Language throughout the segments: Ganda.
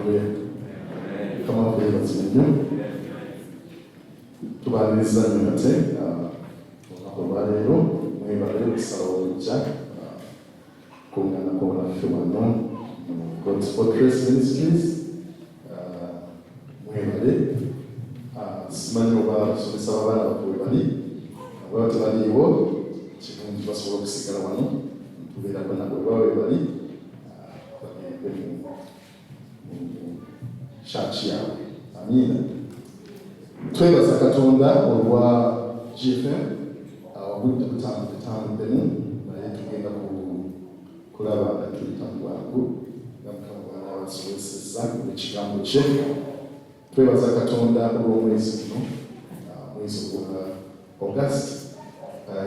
Haleluya. Kama vile bazimenyo tubaliriza nyate olunaku leero mwebale okusala olujja kungana kw'olaffe wano God's Fortress Ministries. Mwebale simanyi oba basomesa abaana baffe we bali ababa tebaliiwo kirungi basobola okusigala wano tubeerako nabo baba we bali bagende mu church yaabwe. Amiina. Twebaza Katonda olwa GFM obudde butambuddemu naye tugenda kulaba nga tuyita mu bwangu nga Mukama bw'anaaba abasobozesezza ekigambo kye. Twebaza Katonda olw'omwezi guno mwezi gwa August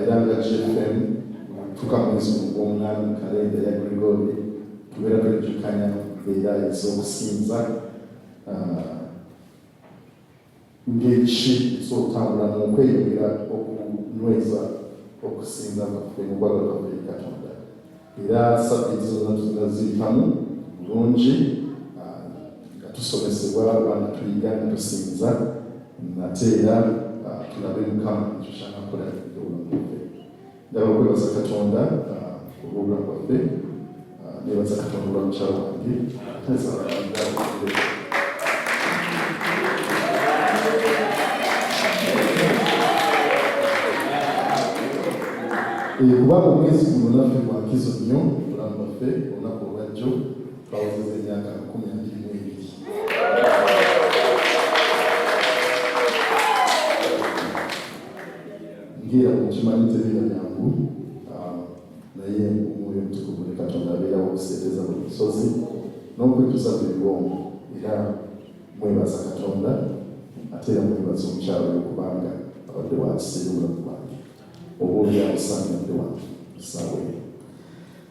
era nga GFM tuka mwezi gw'omunaana mu kalenda ya Gregory tubeera twejjukanya embeera ez'okusinza ngeri ki ez'okutambula n'okweyongera okunyweza okusinza kwaffe mu bwagala bwaffe eri Katonda. Era sabbiiti zonna tuzina ziyitamu bulungi nga tusomesebwa abaana tuyiga nga tusinza nate era tulabe Mukama ekyo kyanakola obulamu bwaffe. Ndaba okwebaza Katonda olw'obulamu bwaffe, nebaza Katonda olwa mukyala wange kubanga omwezi guno naffe gwa nkizo nnyo obulamu bwaffe olunaku olwajjo twawezeza emyaka 22. Ngira mukimanyi tebiira byangu naye omwoyo omutukuvu ne Katonda abeerawo okuseeteza buli lusozi n'okwetuza buli biwongo. Era mwebaza Katonda ate era mwebaza omukyalo okubanga abadde wakiseera obulamu bwange oba oli amusangadde wange tusaawe.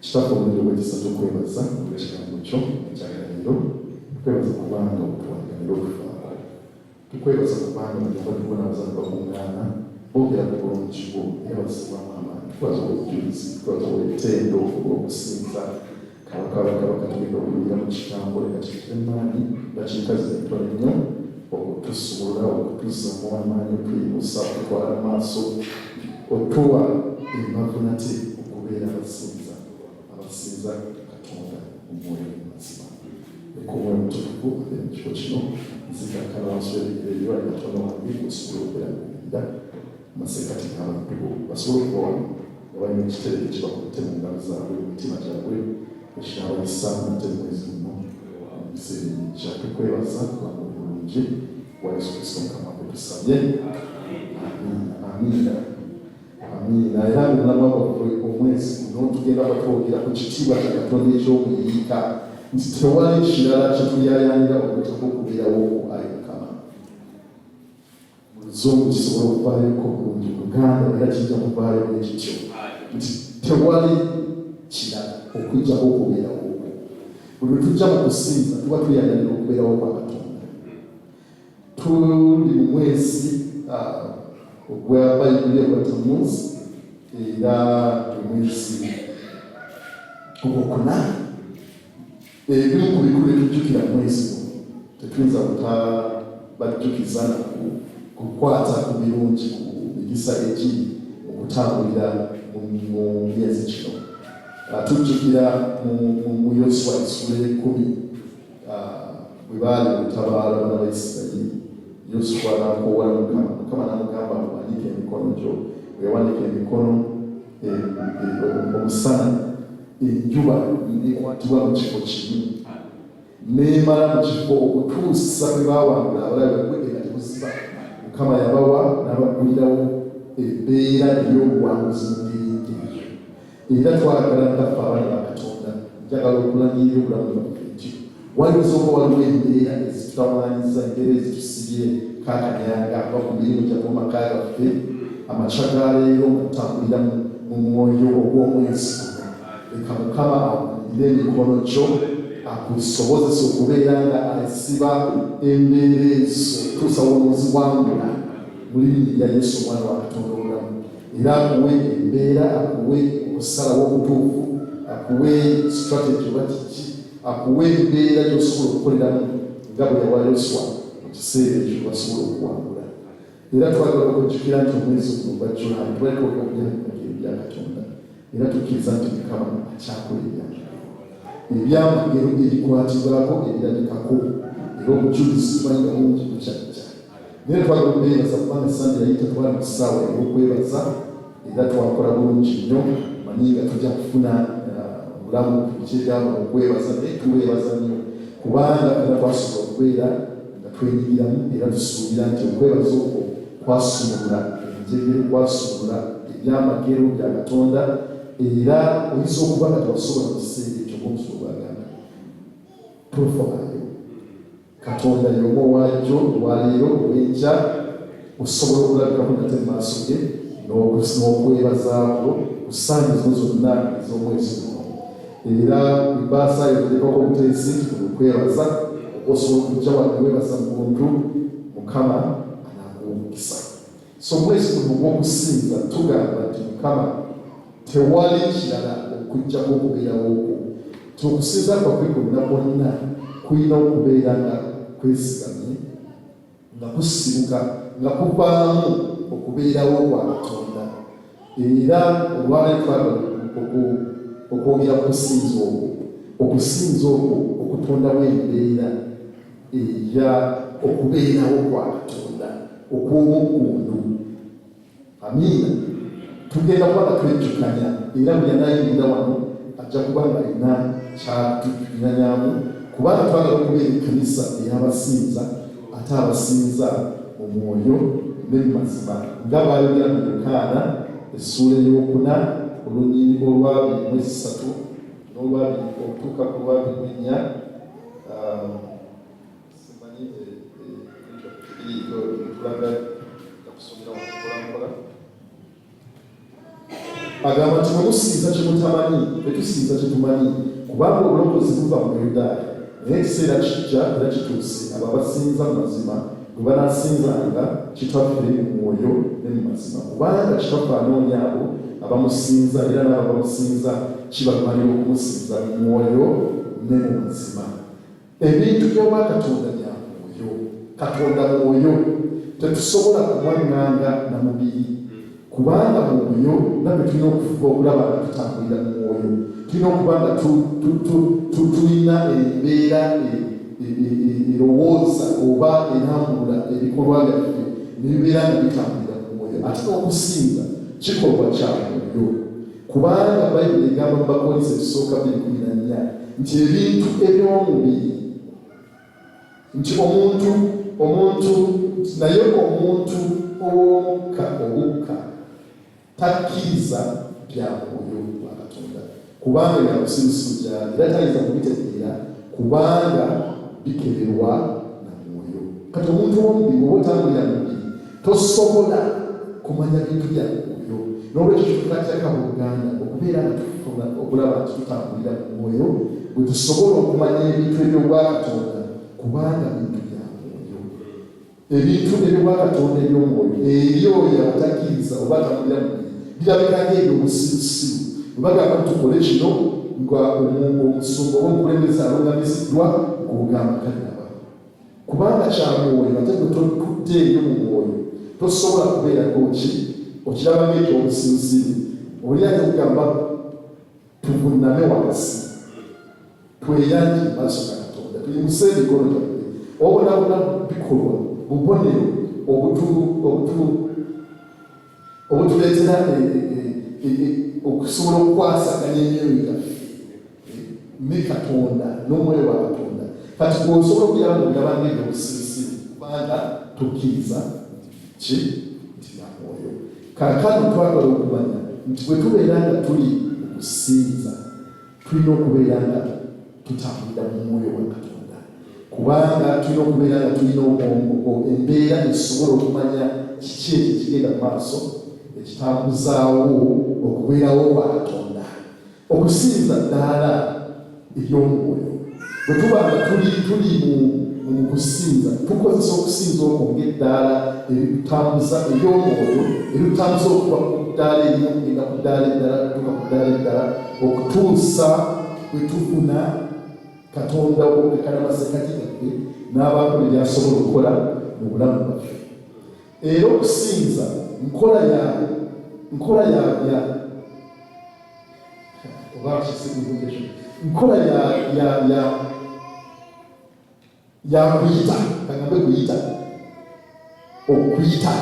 Kitaffe omuliro gw'ekisa tukwebaza olw'ekigambo kyo ekyagaliro. Tukwebaza kubanga otuwaganira okufaako. Tukwebaza kubanga bajjamba tubona abazadde bakuŋŋaana boogera ku bulungi bwo era basibwamu amaanyi. Tukwaza obujulizi, tukwaza obwetendo olw'okusinza kabaka tugenda okuyigira mu kigambo leka kikira emaanyi nga kinkazi entono nnyo okutusuula okutuzzamu amaanyi otuyimusa okutwala maaso otuwa embavu nate okubeera abasinza Katonda omwoyo mazima. Omwoyo omutukuvu abeera mu kifo kino nzikakkana wansi w'ebigere byo Katonda wange osobola okwerabirira amasekkati n'abantu bo basobole okuba wano nga balina ekitereke kibakutte mu ngalo zaabwe mu mitima gyabwe ekinabayisa nate mwezi guno mu biseera ebijja. Tukwebaza kubanga oli bulungi wa Yesu Kristo Mukama waffe tusabye. Amiina. Amiina. Era omulamu waffe omwezi guno tugenda batwogera ku kitiibwa kya Katonda eky'okuyiika nti tewali kirala kituyayanira okutaka okubeerawo ali Mukama. Mu Luzungu kisobola okuvaayoku bulungi, Luganda era kijja kuvaayo ekityo nti tewali kirala okujjako okubeerawo. Buli lwe tujja mu kusinza tuba tuyayanira okubeerawo kwa Katonda. Tuli mu mwezi ogwa Bayibuli ogwa Tammuz era omwezi ogwokuna. Ebimu ku bikulu ebitujjukira mwezi guno tetuyinza kutabajjukiza kukwata ku birungi ku migisa egiri okutambulira mu myezi kino. Tujjukira mu Yoswa essula 10 bwe baali olutabaala abaana ba Isirayiri. Yoswa n'akoowala Mukama n'amugamba wanike emikono gyo. Bwe yawanika emikono omusana enjuba nekwatibwa mu kifo kimu neemala mu kifo okutuusa bwe baawangula abalabe bagwedde nga tebuziba. Mukama yabawa n'abaggulirawo embeera ey'obuwanguzi mu ngeri eyo. Era twagala ntaffe abaana ba Katonda njagala okulangirira obulamu bwaffe nti waliwo waliwo embeera ezitutawaanyiza, embeera ezitusibye kaakanyanga ava ku mirimu gyaffe mu maka gaffe amaca ga leero nga tutambulira mu mwoyo ogw'omwezi guno. Leka Mukama akuwulire emikono gyo akusobozesa okubeera nga asiba embeera ezo tuusa w'oziwangula mu linnya lya Yesu omwana wa Katonda omulamu. Era akuwe embeera, akuwe okusalawo okutuufu, akuwe strategy oba kiki akuwa embeera gy'osobola okukoleramu nga bwe yawa Yoswa mu kiseera ekyo basobola okuwangula. Era twagala okujjukira nti omwezi guno gwa Julayi tubadde okubyamagero ebya Katonda, era tukkiriza nti Mukama akyakola ebyamagero ebikwatibwako ebirabikako, era obujulizi tubanga bungi bukyajja. Naye twagala okwebaza kubanga Sande yayita twali mu ssaawa ey'okwebaza, era twakola bulungi nnyo. Manyi nga tujja kufuna obulamu kyegamba okwebaza, naye tuweebaza nnyo kubanga era twasobola okubeera nga twenyigiramu, era tusuubira nti okwebaza okwo kwasumulula enjegere, kwasumulula ebyamagero bya Katonda, era oyinza okuba nga tewasobola mu kiseera ekyo ng'omusulo gwagamba tofaayo. Katonda y'omu waajjo olwaleero olw'enkya osobola okulabikako nate mu maaso ge n'okwebazaako ku ssanyu zino zonna ez'omwezi guno. Era ebbaasa yoteekako obuteesi okwebaza osobola okujja wano weebaza mu buntu, Mukama anaakuwa omukisa. So omwezi guno ogw'okusinza tugamba nti Mukama tewali kirala okujjako okubeerawo okwo. Okusinza kwaffe kwonna kwonna kulina okubeera nga kwesigamye, nga kusibuka, nga kuvaamu okubeerawo kwa Katonda. Era olwaleero twagala okwogera ku kusinza okwo, okusinza okwo okutondawo embeera eya okubeerawo kwa Katonda okw'obuggundu. Amiina. Tugenda kuba nga twejjukanya, era buli anaayingira wano ajja kuba nga alina kyatunyanyaamu, kubanga twagala okubeera ekkanisa ey'abasinza, ate abasinza mu mwoyo ne mu mazima, nga bw'ayogera mu Yokaana essuula ey'okuna olunyiriri olw'abiri mu esatu n'olwabiri okutuuka ku lwabiri mu ennya. Simanyi tulaga nakusomera wakukolampola. Agamba nti bwe musinza kye mutamanyi, tetusinza kye tumanyi, kubanga obulokozi buva mu Bayudaaya. Naye ekiseera kijja era kituuse, abo abasinza mu mazima bwe banaasinzanga Kitaffe mu mwoyo ne mu mazima, kubanga Kitaffe anoonya abo abamusinza, era n'abo abamusinza kibamalira okumusinza mu mwoyo ne mu mazima. Ebintu by'obwakatonda bya mwoyo. Katonda mwoyo, tetusobola kumwaŋŋanga na mubiri, kubanga mwoyo nabwe tulina okufuba okulaba nga tutambulira mu mwoyo. Tulina okuba nga tulina embeera erowooza oba erambula ebikolwa byaffe ne bibeera nga bitambulira mu mwoyo. Ate n'okusinza kikolwa kya mwoyo, kubanga Bayibuli egamba mu Bakolinso ekisooka 2:14 nti ebintu eby'omubiri, nti omuntu naye omuntu ow'omukka obukka takkiriza bya mwoyo wa Katonda, kubanga bya busirusiru gy'ali, era tayinza kubitegeera kubanga bikeberwa na mwoyo. Kati omuntu ow'omubiri oba otambulira mu mubiri tosobola kumanya bintu bya mwoyo. N'olwekyo tukatyaka mu Buganda okubeera nga tufuna okulaba nti tutambulira mu mwoyo bwe tusobola okumanya ebintu eby'obwakatonda, kubanga bintu bya mwoyo. Ebintu eby'obwakatonda eby'omwoyo eri oyo atakkiriza oba atambulira mu mubiri birabika ng'ebyobusirusiru. Bwe bagamba tukole kino nga omusumba oba omukulembeze alongamiziddwa ng'ogamba kalaba, kubanga kya mwoyo ate gwe totudde eyo mu mwoyo tosobola kubeera goki okiraba ng'ekyobusirusiru. Oliyanja okugamba tuvunname wansi tweyanje mu maaso ga Katonda, tuyimuse emikono gyaffe, obonabona bikolwa bubonero obutuleetera okusobola okukwasaganya emyoyo gyaffe ne Katonda n'omwoyo wa Katonda. Kati bw'osobola okuyaba ng'ogaba ng'ebyobusirusiru kubanga tukkiriza nti ya mwoyo. Kaakano twagala okumanya nti bwe tubeera nga tuli okusinza tulina okubeera nga tutambulira mu mwoyo wa Katonda, kubanga tulina okubeera nga tulina embeera esobola okumanya kiki ekyo ekigenda mu maaso ekitambuzaawo okubeerawo kwa Katonda. Okusinza ddaala ery'omwoyo. Bwe tuba nga tuli mu kusinza tukozesa okusinza okwo ng'eddaala eritutambuza ery'omwoyo, eritutambuza okuva ku ddaala erimu kugenda ku ddaala eddala, kutuuka ku ddaala eddala okutuusa bwe tufuna Katonda okwogekana masekati gaffe n'abakola ebyasobola okukola mu bulamu bwaffe. Era okusinza nkola ya kuyita, kagambe kuyita, okuyita.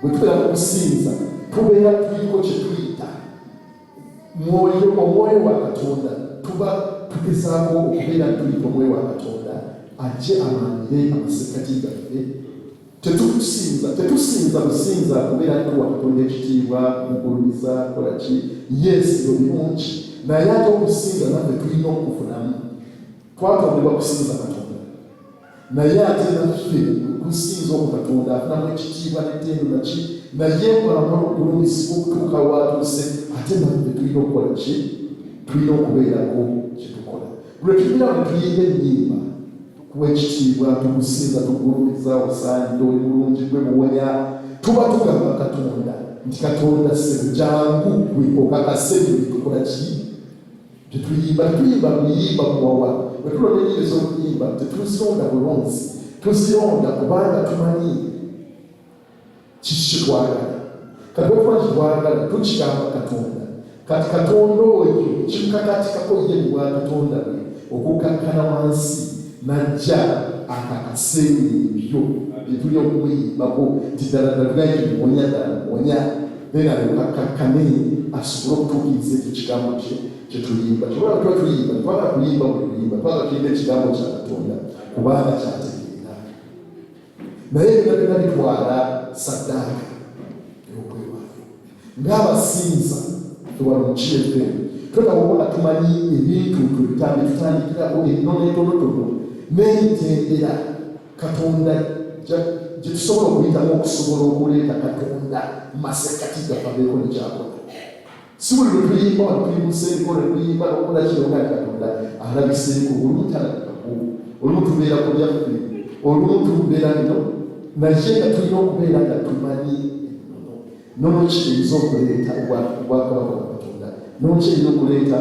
Bwe tubeera mu kusinza tubeera tuliko kye tuyita. Omwoyo wa Katonda tuba tugezaako okubeera tuyita omwoyo wa Katonda ajje amanire amasekati gaffe. Tetusinza businza kubeera tuwa Katonda ekitiibwa, mugulumiza, kola ki, yes ebyo birungi, naye ate okusinza naffe tulina okufunamu. Twatondebwa kusinza Katonda, naye ate naffe kusinza okwo Katonda afunamu ekitiibwa n'ettendo naki, naye nkolamu obugulumizibwa okutuuka waatuuse, ate naffe tulina okukola ki? Tulina okubeerako kye tukola. Lwe tulina bwe tuyimba ennyimba kuwa ekitiibwa, tugusinza, tugulumiza, osaanidde, oli bulungi, gwe muwonya, tuba tugamba Katonda nti Katonda ssebo jangu gwe okakase bye tukola ki? Tetuyimba buyimba muwawa. Bwe tulonda ennyimba ez'okuyimba tetuzironda bulonzi, tuzironda kubanga tumanyi kiki kitwagala. Kati bwe tuba kitwagala tukigamba Katonda, kati Katonda oyo kimukakatikako ye mu bwa Katonda bwe okukakkana wansi najja akakase ebyo bye tuli okumuyimbako nti ddala ddala muwonya ddala muwonya, then alekakkane asobole okutuukiriza ekyo kigambo kye tuyimba. Kyobala tuba tuyimba, twagala kuyimba bwe tuyimba, twagala tuyimba ekigambo kya Katonda kubanga kyategeera. Naye ebyo byonna bitwala ssaddaaka ey'okwewaayo. Ng'abasinza tewali mukirefe twetawubola tumanyi ebintu tutandikirako ebinono entonotono n'emitendera Katonda gye tusobola okuyitamu okusobola okuleeta Katonda masekati gaffe abeeko ne kyakola. Si buli lwe tuyimba wano tuli museeko ne tuyimba n'okola kino nga Katonda alabiseeko, olumu talabikako, olumu tubeera ku byaffe, olumu tubeera bino, naye nga tulina okubeera nga tumanyi nono kiyinza okuleeta obwakabaka bwa Katonda, nono kiyinza okuleeta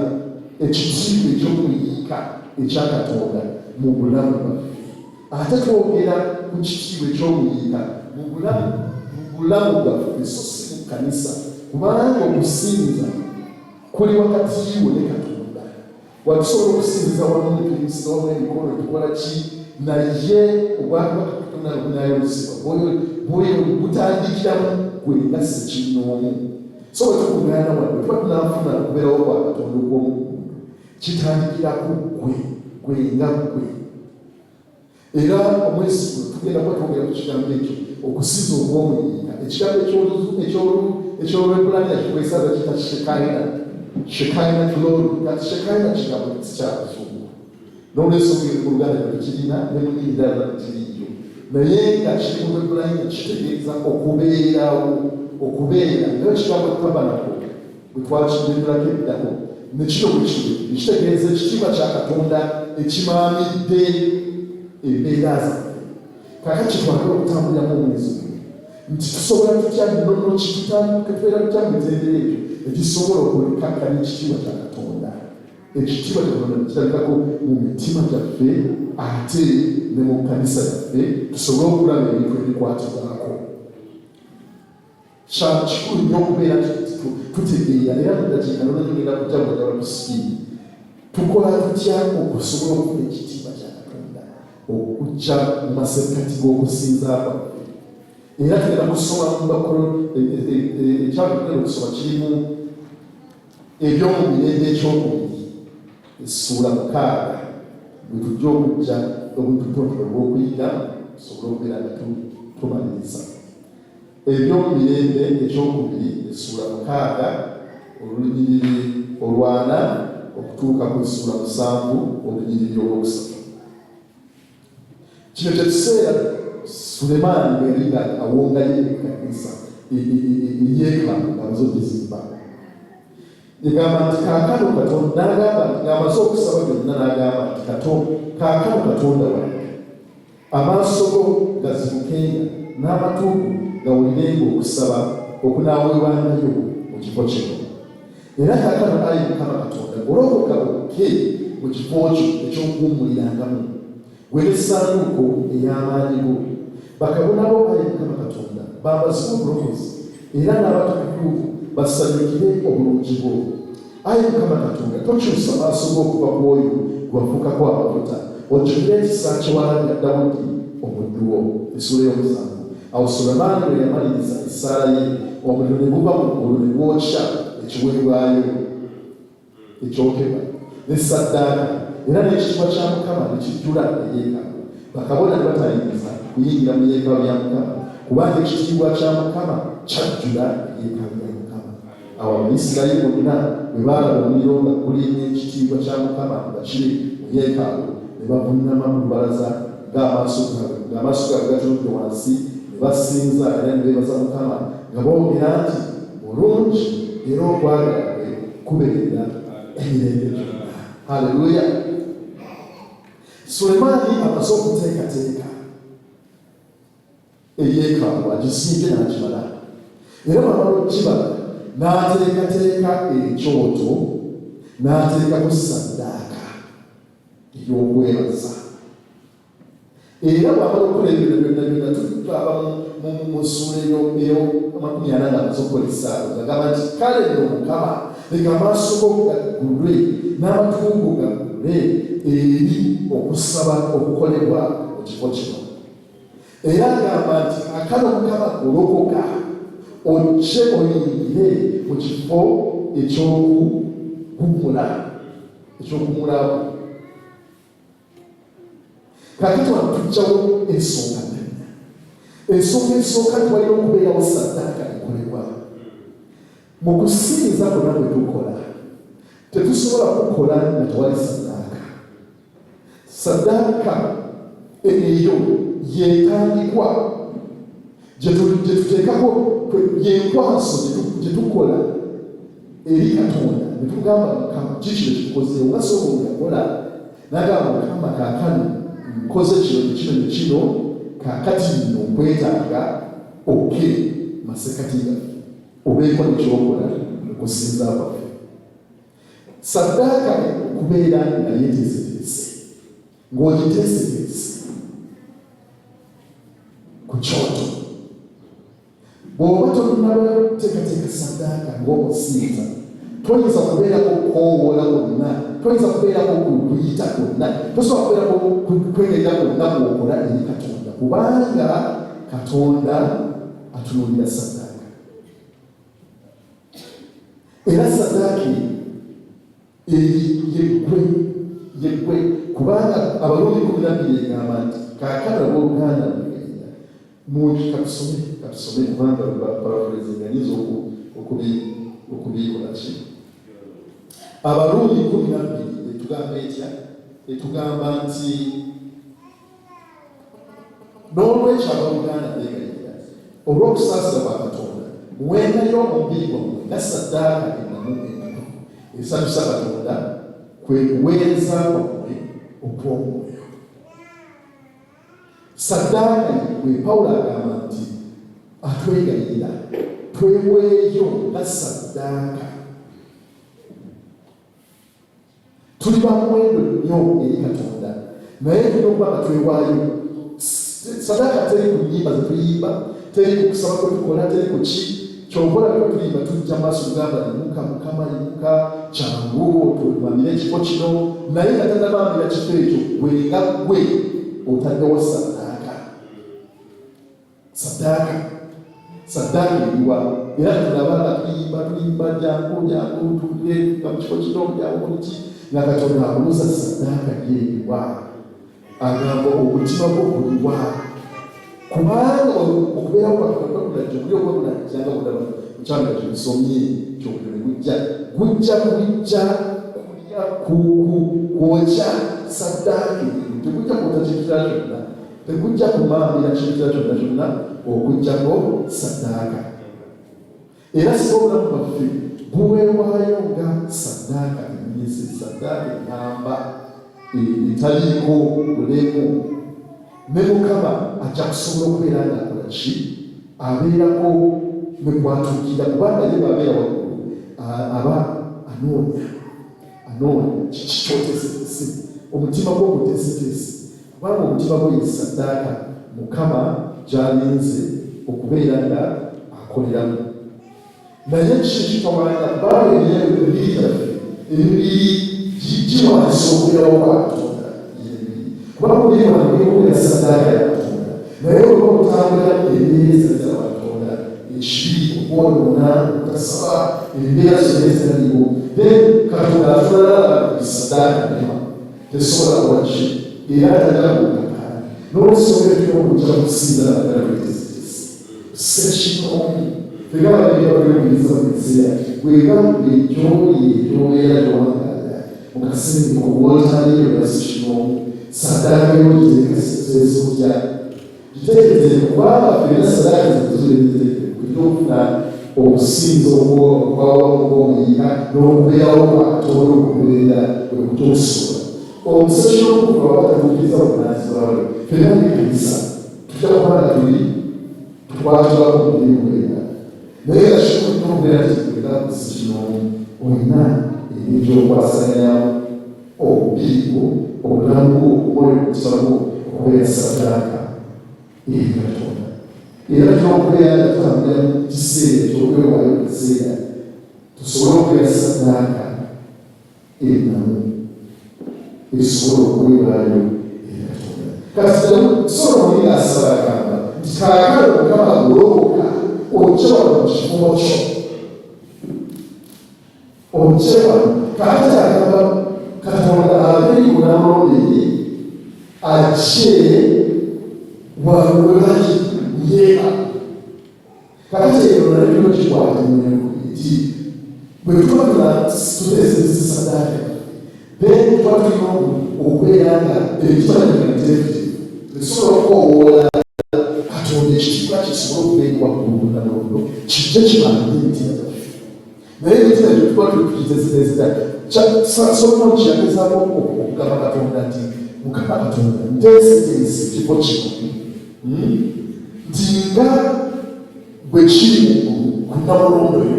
ekitiibwa eky'okuyiika ekya Katonda mu bulamu bwaffe. Ate twogera ku kitiibwa eky'okuyiika mu bulamu bwaffe, so si mu kkanisa, kubanga okusinza kuli wakati wo ne Katonda. Watusobola okusinziza wamu netuyinsiza wamu emikono tukola ki, naye obwakabaka Katonda bunayolesebwa bwoyo butandikiramu gwe nga ssekinnoomu. So bwe tukuŋŋaana wadde tuba tunafuna okubeerawo kwa Katonda okw'omugundu, kitandikirako gwe nga gwe. Era omwezi guno tugenda kuba twogera ku kigambo ekyo, okusinza okw'omuyiika. Ekigambo eky'Olwebbulaniya kikwesaaza kita Shekayina glory. Kati Shekayina kigambo kikyabuzungu, n'olwensonga mu Luganda tekirina ne mu nnimi endala tekiriiyo, naye nga kiri mu Lwebbulaniya kitegeeza okubeerawo, okubeera. Naye ekigambo tabernacle bwe twakigenderako eddako ne kino bwe kiri ekitegeeza ekitiibwa kya Katonda ekimaamidde embeera zaffe. Kaakati twagala okutambuliramu omwezi guno nti tusobola tutya nnono tubeera tutya mu mitendera egyo egisobola okukakkanya ekitiibwa kya Katonda. Ekitiibwa kya Katonda kirabikako mu mitima gyaffe ate ne mu kkanisa yaffe, tusobole okulaba ebintu ebikwatibwako. Kikulu nnyo okubeera tutegeera era mu ddakiika nono tugenda kujja bwagala tusikiiri tukola tutya okusobola okufuna ekitiibwa kya Katonda okujja mu masekati g'okusinza kwaffe. Era tugenda kusoma mu bakolo ekyatugenda okusoma kirimu eby'omumirembe ekyokubiri essuula 6 bwe tujja okujja obututontolo bw'okuyiga tusobole okubeera nga tumaliriza. Ebyomumirembe ekyokubiri essuula 6 olunyiriri 4 okutuuka ku essuula 7 olunyiriri 3. Kino kye kiseera Sulemaani bwe yali awongayo ekkanisa eyeekaalu ng'amaze okuzimba. Yagamba nti kaakano Katonda n'agamba nti ng'amaze okusaba byonna n'agamba nti kaakano Katonda wange, amaaso go gazibukenga n'amatu gawulirenga okusaba okunaaweebwangayo mu kifo kino. Era kaakano Ayi Mukama Katonda, golokoka okke mu kifo kyo eky'okuwummulirangamu w'essanduuko ey'amaanyi go bakabona bo Ayi Mukama Katonda bambazibwe obulokozi era n'abatukuvu basanyukire obulungi bwo. Ayi Mukama Katonda tokyusa maaso go okuva ku oyo gwafuukako amafuta ojjukire ekisa kye walabira Dawudi omuddu wo. Essula y'omusanvu. Awo Sulemaani bwe yamaliriza essaala ye omuliro ne guva mu ggulu ne gwokya ekiweebwayo ekyokebwa ne ssaddaaka era n'ekitiibwa kya Mukama ne kijjula eyeekaalu. Bakabona ne batayinza kuyingira mu yeekaalu ya Mukama kubanga ekitiibwa kya Mukama kyajjula eyeekaalu ya Mukama. Awo Abayisirayiri bonna bwe baalaba omuliro nga gulimu ekitiibwa kya Mukama nga kiri mu yeekaalu ne bavuunama mu lubalaza ng'amaaso gaabwe gatunudde wansi ne basinza era ne beebaza Mukama nga boogera nti mulungi era okwagala kwe kubeerera emirembe gyonna. Haleluya. Sulemaani amaze okuteekateeka eyeekaalu agisimbye n'agimala era bamala okugibala n'ateekateeka ekyoto n'ateekako ssaddaaka ey'okwebaza. Era bw'amala okukola ebyo byonna tutwaba mu ssuula eyo40 amaze okukola essaawa agamba nti kale nno Mukama leka amaaso go gaggulwe n'amatu go gaggulwe eri okusaba okukolebwa mu kifo kino. Era agamba nti akale Mukama golokoka ojje oyingire mu kifo ekyokuwummulawo. Kakati wano tujjawo ensonga nnene. Ensonga esooka twalina okubeerawo ssaddaaka ekolebwa. Mu kusinza kwonna bwe tukola tetusobola kukola nga tewali ssaddaaka. Ssaddaaka eyo yeetandikwa gye tuteekako yenkwaso gye tukola eri Katonda ne tugamba Mukama kiki ekitukozeewo nga sobola yakola n'agamba Mukama kaakano nkoze kino kaakati nno nkwetaaga oke masekati gaffe obeeko nekyokola okusinza kwaffe. Ssaddaaka okubeera nga yeeteeseteese ng'ogiteeseteese ku kyoto. Bw'oba tonnaba kuteekateeka ssaddaaka ng'omusinza toyinza kubeerako kukowoola kwonna, toyinza kubeerako kuyita kwonna, tosobola kubeerako kwegerera kwonna bw'okola eri Katonda kubanga Katonda atunuulira ssaddaaka. Era ssaddaaka yeggwe kubanga Abaluumi 12 egamba nti kaakano abooluganda lugenda katusome kubanga paraphrasing ayinza okubikola ki. Abaluumi 12 etugamba etya? Etugamba nti n'olwekyo abooluganda beegalira olw'okusaasira kwa Katonda muwengayo omubiri gwammwe nga ssaddaaka ennamu entukuvu esanyusa Katonda kwe kuweereza kwammwe okw'omwoyo. Ssaddaaka bwe Pawulo agamba nti atwegalira tweweeyo nga ssaddaaka. Tuli ba muwendo nnyo eri Katonda naye tulina okuba nga twewaayo. Ssaddaaka teri ku nnyimba ze tuyimba, teri ku kusaba kwe tukola, teri ku ki kyonkola bwe tuyimba tujja maaso tugamba yimuka Mukama yimuka kyangu tumamire ekifo kino, naye nga tannabambira kifo ekyo gwenga gwe otaddewo ssaddaaka. Ssaddaaka eriwa era tulaba nga tuyimba jangu tule nga mu kifo kino jangu ki nga Katonda akuluza ssaddaaka gyeriwa. Agamba omutima gwo guliwa kubanga okubeerawo Katonda kulajja okuli okwekulajjanga bulaba mukyanga kyebisomye kyokule gujja kwokya ssaddaaka tegujja kwota kintu kira kyonna, tegujja kumambira kintu kira kyonna okujjako ssaddaaka. Era singa obulamu bwaffe buweebwayo nga ssaddaaka enyisi, ssaddaaka eŋŋamba etaliiko bulemu, ne Mukama ajja kusobola okubeera ng'akola ki? Abeerako ne kwatuukira kubanga ye bw'abeera waggulu aba anoonya none kikyotesese omutima gw'omuteeseteese kubanga omutima gw'esaddaaka Mukama gy'alinze okubeera nga akoleramu naye kikitawanya kubanga emibiri gyaffe emibiri giwanisa okubeerawo kwa Katonda kubanga omubiri wange gubeera saddaaka ya Katonda naye olwo okutambulira embeera za Katonda ekibi okwonoona otasaba embeera zonna ezitaliwo then Katonda atulala bisaddaaka nema tesobola kuwaki era atagala n'obusobola tulina okujja kusinza naddala bwetezitezi sekinomu tegabaebabyobuyinza mu biseera bwegambe ekyobeera gyowangala mu kaseera obwotaliyo yasikinomu saddaaka yogiteekasezotya giteekeze kubanga fena saddaaka zituzulezeke kujja okufuna obusinza obw'omuyika n'okubeerawo kwa Katonda okubeera ekutuusobola omusajja okuva watatuukiriza bunaazibwawe fena nekkanisa tujja kubanga tuli tukwatibwako mubiri bwera naye ashobora okubeera kikwera kusi kino olina ebyokwasaganya obubiribwo obulamu bwo omwoyo okusalabwo okubeera saddaaka eri Katonda era tyokubeera tutambulira mu kiseera ekyokwewaayo mu kiseera tusobole okubeera saddaaka erinamu esobola okuwebaayo eri Katonda kati Solomoni asaba agamba nti kaakano Mukama golokoka ojje wano mu kifumo kyo ojje wano kaakati agamba Katonda aberi bunamulonderi ajje wawebaki yeeba kaakati eyo nalekyo kikwata nti bwe tuba tuteesezesa saddaaka then twatulina okubeera nga ebikimanyikanitefiti esobola okwowola Katonda ekitiibwa kisobola okubeerwa ku lunamulondo kijja kibanga emitima gyaffe naye emitima gyo tuba tukiteesezesa Solomoni kyagezaako okugamba Katonda nti Mukama Katonda nteeseteese ekifo kino nti nga bwe kiri ku namulondo yo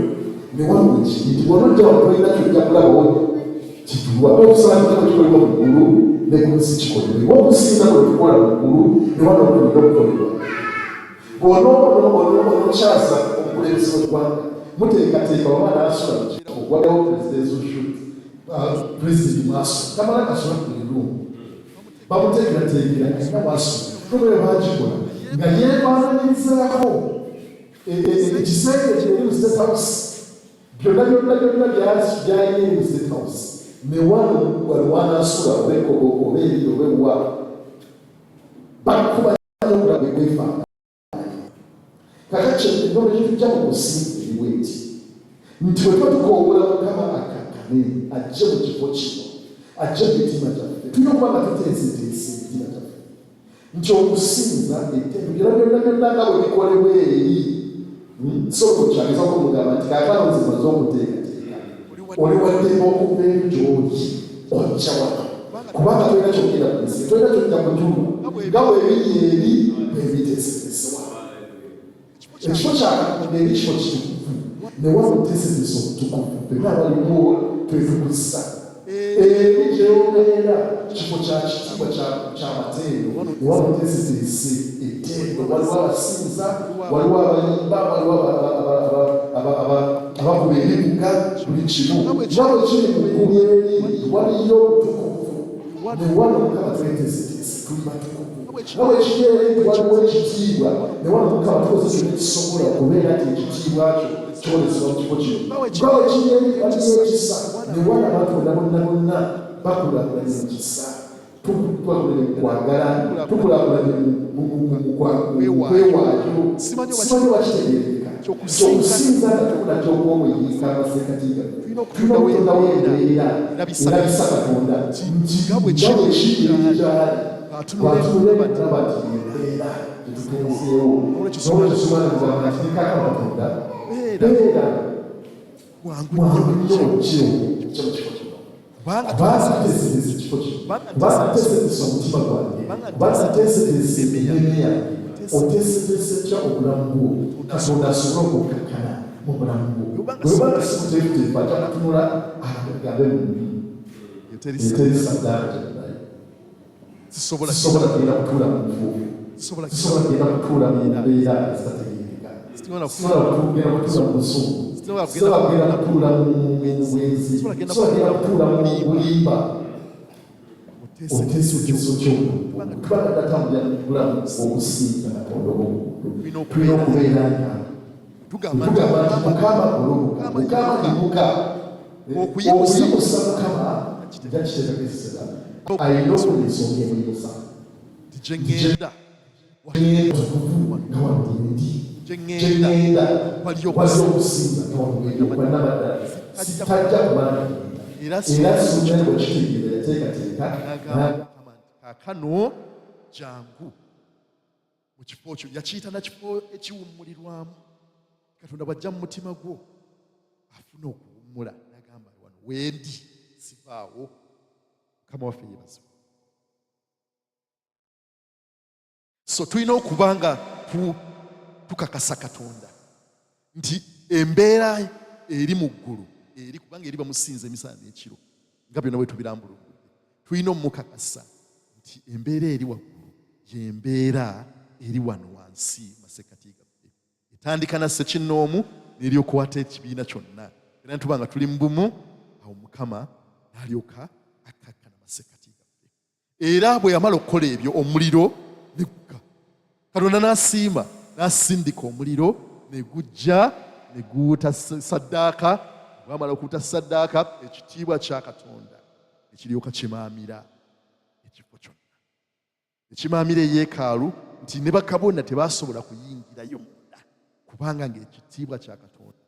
ne wano bwe kiri nti bw'onojja watolina kyojja kulaba kituwa okusanga kukolebwa mu ggulu ne ku nsi kikolebwa okusinza bwe tukola mu ggulu ne wano tulina okukolebwa bw'onokyaza omukulembeze w'eggwanga muteekateeka omwana asula ogwalawo pulezidenti maaso tamala kasula ku birumu bamuteekerateekera alina maaso nobwe bagikola nga yeefaananyirizaako ekiseera ekiri mu State House byonna byayina mu State House ne wano wali wanasula obekobo obeeri obewa bakuba obulabe bwefaananya kakati ekyono kitujja mu kusinga eriweti nti bwe tuba tukoowola Mukama akakkane ajje mu kifo kino ajje mu mitima gyaffe tulina okuba nga tuteeseteese emitima gyaffe nti okusinza ettendo byonna nga bwe bikolebwa eri Solomoni kyagezaako omugamba nti kaakano nze maze okuteekateeka oli waddemu okuva eri gy'oli ojja wano kubanga tolina kyogenda ku nsi tolina kyojja mu julu nga bwebiri eri bwebiteeseteesewa ekifo kya Katonda eri kifo kitukuvu ne waba oteeseteese obutukuvu fenna abaliwo twetukusa eri gyobeera kifo kya kitiibwa kya mateero ne waba oteeseteese ettendo waliwo abasinza waliwo abayimba waliwo abakuba ebivuga buli kimu nga bwe kiri mu ggulu eri waliyo obutukuvu ne wano Mukama tweteeseteese tuli batukuvu nga bwe kiri eri waliwo ekitiibwa ne wano Mukama tukozesa ekisobola okubeera nti ekitiibwa kyo kyolesebwa mu kifo kino nga bwe kiri eri waliyo ekisa ne wano abantu bonna bakulaakulanye mu kisa tukulaakulanye mu kwagala tukulaakulanye mu kwewaayo simanyi wakitegeereka okusinza nga tukula ky'okwomuyinza amaseekatiga tulina okutondawo embeera erabisa Katonda nti nga bwe kiri gyali twatunule balaba nti embeera gyetugenzeewo n'olwekisobola nti nekaka Katonda beera wangu nnyo kiro kyo kifo kino kubanga teeseteese ekifo kino kubanga teeseteese omutima gwange kubanga teeseteese emmeeme yange oteeseteese tya obulamu bwo Katonda asobole okukakkana mu bulamu bwo bwebanga sikuteefuteefu ajja kutunula agabe mu eteri saddaaka gyonna sisobola kugenda kutuula mu nfuufu, sisobola kugenda kutuula mu mbeera ezitategeereka, sisobola kugenda kutuula mu busungu, sisobola kugenda kutuula mu bwenzi, sisobola kugenda kutuula mu bulimba. Oteeseteeso ky'omuntu kubanga tatambulira mu bulamu obusinga Katonda tulina okubeera nga tugamba nti Mukama golokoka, Mukama imuka. Okuyimusa Mukama nga kitegeeza alina okulinsonga emuyimusa gye ŋŋenda nga waluwendi, gye ŋŋenda waliyo okusinza nga waluwendi okwannabaddala tajja kumala era sonyani bwekitegeera yateekateeka kaakano jangu mu kifo kyo. Yakiyita na kifo ekiwummulirwamu. Katonda bw'ajja mu mutima gwo afuna okuwummula n'agamba wano wendi sivaawo. Mukama waffe yeebazibwe. So tulina okuba nga tukakasa Katonda nti embeera eri mu ggulu eri kubanga eri bamusinza emisana n'ekiro nga byonna bwe tubirambuludde. Tulina omukakasa nti embeera eri waggulu y'embeera eri wano wansi masekkati gaffe. Etandika na Ssekinnoomu n'eryokwata ekibiina kyonna era tuba nga tuli mu bumu, awo Mukama n'alyoka akakkana masekkati gaffe. Era bwe yamala okukola ebyo omuliro ne gukka. Katonda n'asiima n'asindika omuliro ne gujja ne guwuta saddaaka. Bwamala okuwuta saddaaka, ekitiibwa kya Katonda ekiryoka kimaamira ekifo kyonna. Ekimaamira eyeekaalu nti ne bakabona tebaasobola kuyingirayo munda kubanga ng'ekitiibwa kya Katonda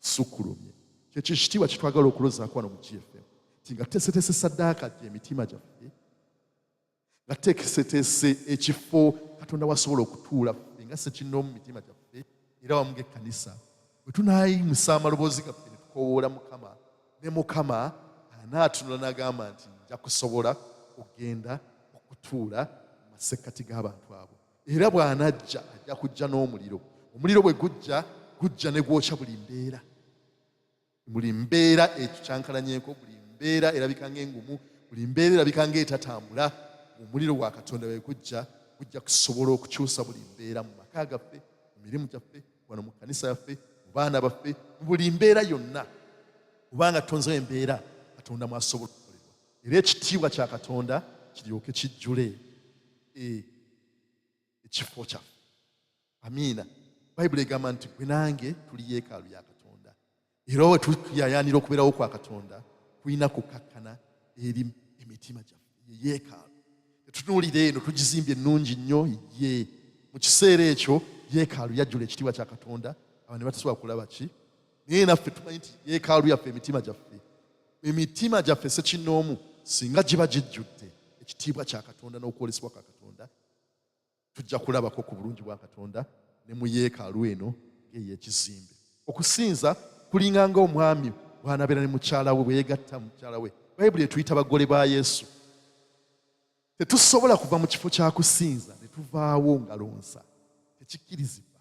kisukkulumye. Kyekyo ekitiibwa kitwagala okulozaako wano mu GFM nti nga tuteeseteese saddaaka gy'emitima gyaffe, nga tuteeseteese ekifo Katonda wasobola okutuula ffe nga Ssekinnoomu mu mitima gyaffe era wamu ng'ekkanisa, bwe tunaayimusa amaloboozi gaffe ne tukoowoola Mukama, ne Mukama anaatunula n'agamba nti nja kusobola okugenda okutuula mu masekkati g'abantu abo. Era bw'anajja ajja kujja n'omuliro. Omuliro bwe gujja ne gwokya buli mbeera. Buli mbeera ekyankalanyeeko, buli mbeera erabika ng'engumu, buli mbeera erabika ng'etatambula. Omuliro wa Katonda bwe gujja kusobola okukyusa buli mbeera mu maka gaffe, mu mirimu gyaffe, wano mu kkanisa yaffe, mu baana baffe, mu buli mbeera yonna. Kubanga tutonzeewo embeera Katonda mwasobola okukolebwa. Era ekitiibwa kya Katonda kiryoke kijjule ekifo kyaffe. Amiina. Bayibuli egamba nti gwe nange tuli yeekaalu ya Katonda. Era we tuyaayaanira okubeerawo kwa Katonda tulina kukakkana eri emitima gyaffe. Ye yeekaalu. Tetunuulira eno tugizimbye ennungi nnyo ye. Mu kiseera ekyo yeekaalu yajjula ekitiibwa kya Katonda, abantu ne batasobola kulaba ki? Naye naffe tumanyi nti yeekaalu yaffe emitima gyaffe. Emitima gyaffe Ssekinnoomu singa giba gijjudde ekitiibwa kya Katonda n'okwolesebwa kwa Katonda, tujja kulabako ku bulungi bwa Katonda ne mu yeekaalu eno ng'ey'ekizimbe. Okusinza kulinga ng'omwami bw'anabeera ne mukyala we, bwe yeegatta mukyala we. Bayibuli etuyita bagole ba Yesu. Tetusobola kuva mu kifo kya kusinza ne tuvaawo ngalonsa. Tekikkirizibwa.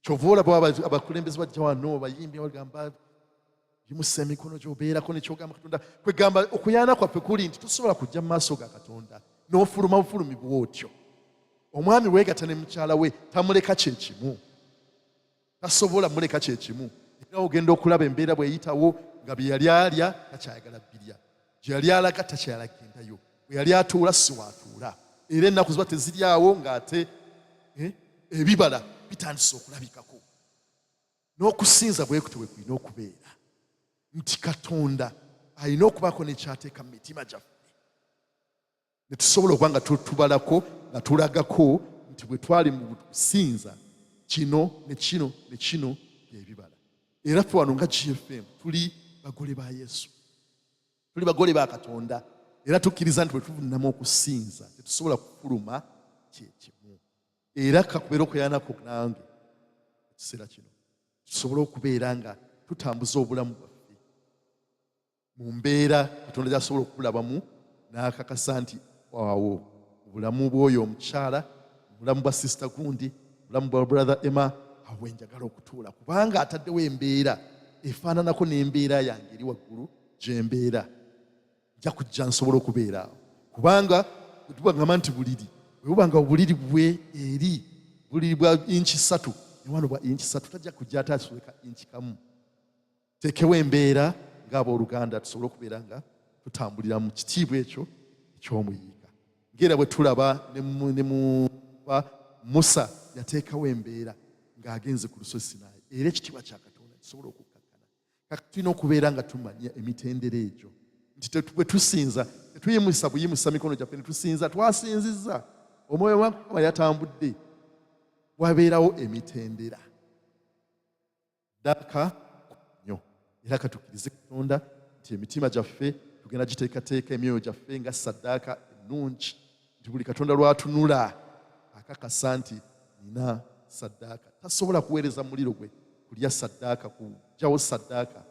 Kyova olaba abakulembeze bajja wano bayimbi bagamba yimusa emikono gy'obeerako ne kyogamba Katonda. Kwegamba okuyaana kwaffe kuli nti tusobola kujja mu maaso ga Katonda n'ofuluma bufulumi bw'otyo. Omwami weegatta ne mukyala we tamuleka kyekimu. Tasobola muleka kyekimu. Era ogenda okulaba embeera bw'eyitawo nga bye yali alya takyayagala birya. Gye yali alaga takyalagendayo. Bwe yali atuula si waatuula. Era ennaku ziba teziryawo ng'ate ebibala bitandise okulabikako. N'okusinza bwe kutyo bwe kulina okubeera. Nti Katonda alina okubaako n'ekyateeka mu mitima gyaffe. Ne tusobola okuba nga tubalako nga tulagako nti bwe twali mu kusinza kino ne kino ne kino by'ebibala. Era ffe wano nga GFM tuli bagole ba Yesu. Tuli bagole ba Katonda. Era tukkiriza nti bwe tuvunamu okusinza tetusobola kufuluma kyekimu. Era kakubeera okuyaanako nange ekiseera kino tusobole okubeera nga tutambuza obulamu bwaffe mu mbeera Katonda gy'asobola okulabamu n'akakasa nti awo obulamu bw'oyo omukyala, obulamu bwa sisita gundi, obulamu bwa brother Emma, awo njagala okutuula kubanga ataddewo embeera efaananako n'embeera yange eri waggulu gye mbeera. nja kujja nsobola okubeera awo kubanga tubagamba nti buliri bwe bubanga obuliri bwe eri buliri bwa inchi 3 ne wano bwa inchi 3 tajja kujja ate asoleka inchi kamu tekewo embeera ng'abooluganda tusobole okubeera nga tutambulira mu kitiibwa ekyo eky'omuyiga ng'era bwe tulaba ne mu Musa yateekawo embeera ng'agenze ku lusozi Sinaayi era ekitiibwa kya Katonda kisobola okukkakkana kati tulina okubeera nga tumanya emitendera egyo nti bwe tusinza tetuyimusa buyimusa mikono gyaffe ne tusinza twasinzizza omwoyo wa Mukama yatambudde wabeerawo emitendera ddaaka nnyo era katukkirize Katonda nti emitima gyaffe tugenda giteekateeka emyoyo gyaffe nga ssaddaaka ennungi nti buli Katonda lw'atunula akakasa nti nina ssaddaaka tasobola kuweereza muliro gwe kulya ssaddaaka kuggyawo ssaddaaka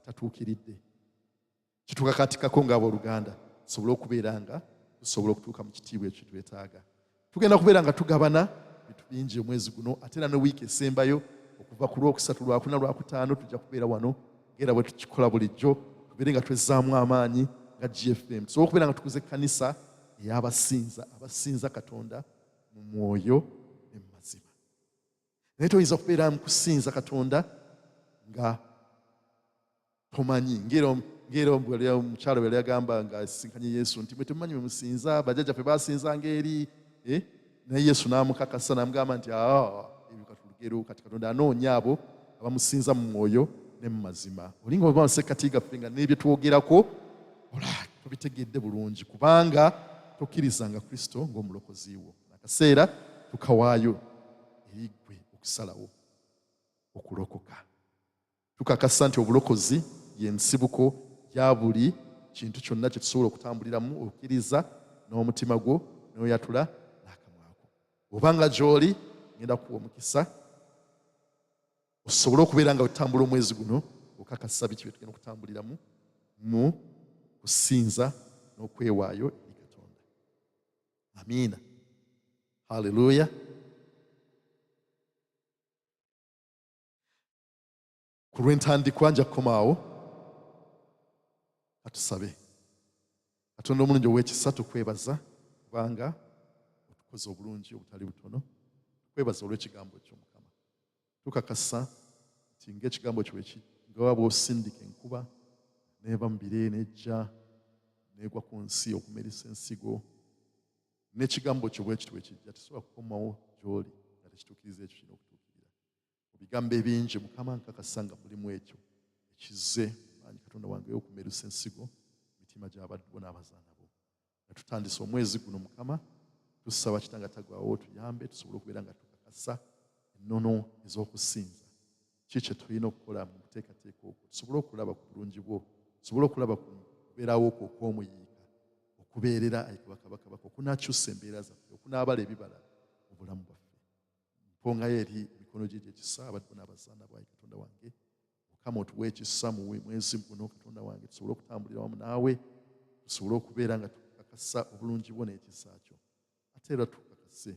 tatuukiridde kitukakatikako ng'abooluganda tusobole okubeera nga tusobola okutuuka mu kitiibwa ekyo twetaaga tugenda kubeera nga tugabana bintu bingi omwezi guno ate era ne wiiki esembayo okuva ku Lwokusatu, Lwakuna, Lwakutaano tujja kubeera wano ng'era bwe tukikola bulijjo tubeere nga twezzaamu amaanyi nga GFM tusobole okubeera nga tukuza ekkanisa abasinza Katonda mu mwoyo ne mu mazima naye toyinza kubeera mu kusinza Katonda nga tomanyi ng'era omukyalo bwe yagamba nga asinkanye Yesu nti mwe temumanyi bwe musinza bajjajjaffe baasinzanga eri naye Yesu n'amukakasa n'amugamba nti ebyo katulugero kati Katonda anoonya abo abamusinza mu mwoyo ne mu mazima olinga oba masekkati gaffe nga n'ebyo twogerako tobitegedde bulungi kubanga tokkirizanga Kristo ng'omulokozi wo akaseera tukawaayo eri ggwe okusalawo okulokoka tukakasa nti obulokozi y'ensibuko ya buli kintu kyonna kye tusobola okutambuliramu okkiriza n'omutima gwo n'oyatula n'akamwako obanga gy'oli ngenda kuwa omukisa osobole okubeera nga otambula omwezi guno okakasa biki bye tugenda okutambuliramu mu kusinza n'okwewaayo eri Katonda amiina haleluya ku lw'entandikwa nja kukomaawo atusabe Katonda omulungi ow'ekisa tukwebaza kubanga otukoze obulungi obutali butono tukwebaza olw'ekigambo ky'Omukama tukakasa nti ng'ekigambo kyo nga waba osindika enkuba neeva mu bire n'ejja n'egwa ku nsi okumerisa ensigo n'ekigambo kyo bwe kityo bwe kijja tesobola kukomawo gy'oli nga tekituukiriza ekyo kirina okutuukirira mu bigambo ebingi Mukama nkakasa nga mulimu ekyo ekizze maanyi Katonda wange okumerisa ensigo mitima gy'abaddu bo n'abazaana bo nga tutandise omwezi guno Mukama tusaba Kitange Atagwawo tuyambe tusobole okubeera nga tukakasa ennono ez'okusinza kiki kye tulina okukola mu kuteekateeka okwo tusobole okulaba ku bulungi bwo tusobole okulaba ku kubeerawo okwo okw'omuyiika okubeerera ayikabakabakabaka okunakyusa embeera zaffe okunaabala ebibala mu bulamu bwaffe mpongayo eri emikono gye gy'ekisa abaddu n'abazaana bwayi Katonda wange Mukama otuwe ekisa mu mwezi guno Katonda wange tusobole okutambulira wamu naawe tusobole okubeera nga tukakasa obulungi bwo n'ekisa kyo ate era tukakase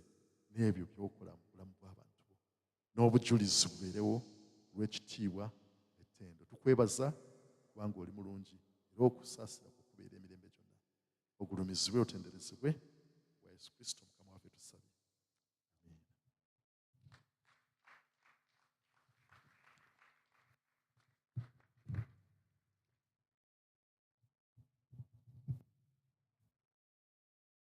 n'ebyo by'okola mu bulamu bw'abantu bo n'obujulizi bubeerewo olw'ekitiibwa ettendo tukwebaza kubanga oli mulungi era okusaasira kukubeera emirembe gyonna ogulumizibwe otenderezebwe wa Yesu Kristo